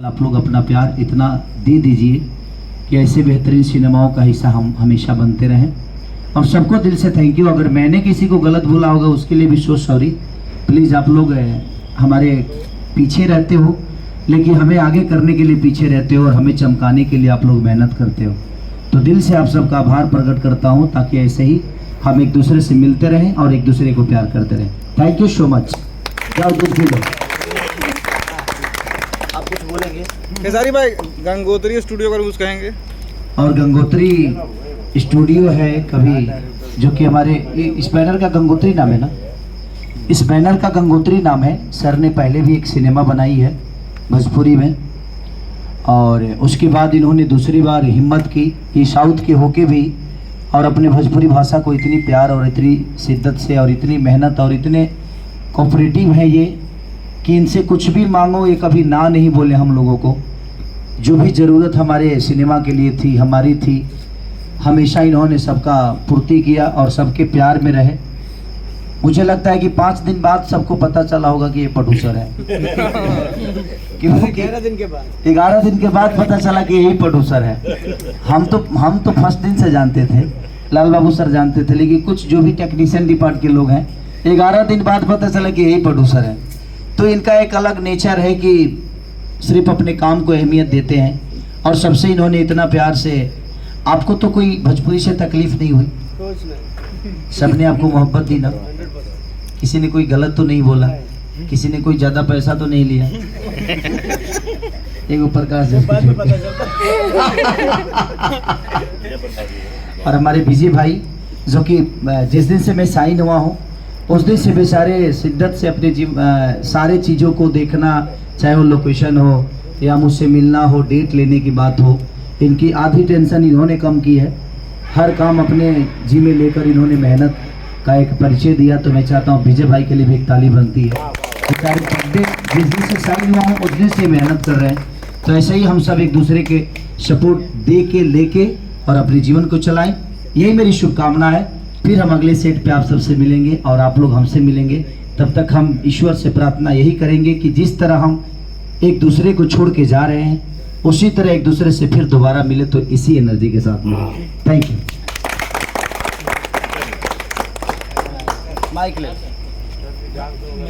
आप लोग अपना प्यार इतना दे दीजिए कि ऐसे बेहतरीन सिनेमाओं का हिस्सा हम हमेशा बनते रहें। और सबको दिल से थैंक यू। अगर मैंने किसी को गलत बोला होगा उसके लिए भी सो सॉरी। प्लीज़ आप लोग हमारे पीछे रहते हो, लेकिन हमें आगे करने के लिए पीछे रहते हो और हमें चमकाने के लिए आप लोग मेहनत करते हो। तो दिल से आप सबका आभार प्रकट करता हूँ, ताकि ऐसे ही हम एक दूसरे से मिलते रहें और एक दूसरे को प्यार करते रहें। Thank you so much. जाओ दूध पी लो। आप कुछ बोलेंगे? खेसारी भाई, गंगोत्री स्टूडियो का कुछ कहेंगे? और गंगोत्री स्टूडियो है कभी, जो कि हमारे इस बैनर का गंगोत्री नाम है ना, इस बैनर का गंगोत्री नाम है। सर ने पहले भी एक सिनेमा बनाई है भोजपुरी में, और उसके बाद इन्होंने दूसरी बार हिम्मत की कि साउथ के होके भी और अपने भोजपुरी भाषा को इतनी प्यार और इतनी शिद्दत से और इतनी मेहनत और इतने कोऑपरेटिव है ये, कि इनसे कुछ भी मांगो ये कभी ना नहीं बोले हम लोगों को। जो भी ज़रूरत हमारे सिनेमा के लिए थी, हमारी थी, हमेशा इन्होंने सबका पूर्ति किया और सबके प्यार में रहे। मुझे लगता है कि 5 दिन बाद सबको पता चला होगा कि ये प्रोड्यूसर है। क्योंकि 11 दिन के बाद पता चला कि यही प्रोड्यूसर है। हम तो फर्स्ट दिन से जानते थे, लाल बाबू सर जानते थे, लेकिन कुछ जो भी टेक्नीशियन डिपार्ट के लोग हैं 11 दिन बाद पता चला कि यही प्रोड्यूसर है। तो इनका एक अलग नेचर है कि सिर्फ अपने काम को अहमियत देते हैं, और सबसे इन्होंने इतना प्यार से, आपको तो कोई भोजपुरी से तकलीफ नहीं हुई? सबने आपको मोहब्बत दी ना? किसी ने कोई गलत तो नहीं बोला? किसी ने कोई ज़्यादा पैसा तो नहीं लिया? एक ऊपर का और हमारे विजय भाई, जो कि जिस दिन से मैं साइन हुआ हूँ उस दिन से बेचारे शिद्दत से अपने सारे चीज़ों को देखना, चाहे वो लोकेशन हो या मुझसे मिलना हो, डेट लेने की बात हो, इनकी आधी टेंशन इन्होंने कम की है। हर काम अपने जी में लेकर इन्होंने मेहनत का एक परिचय दिया। तो मैं चाहता हूँ विजय भाई के लिए भी एक ताली बनती है। बेचारे जिस दिन से साइन हुआ हूँ उस दिन से मेहनत कर रहे हैं। तो ऐसे ही हम सब एक दूसरे के सपोर्ट दे के लेके और अपने जीवन को चलाएं, यही मेरी शुभकामना है। फिर हम अगले सेट पे आप सबसे मिलेंगे और आप लोग हमसे मिलेंगे। तब तक हम ईश्वर से प्रार्थना यही करेंगे कि जिस तरह हम एक दूसरे को छोड़ के जा रहे हैं, उसी तरह एक दूसरे से फिर दोबारा मिले तो इसी एनर्जी के साथ मिले। Thank you. माइक ले।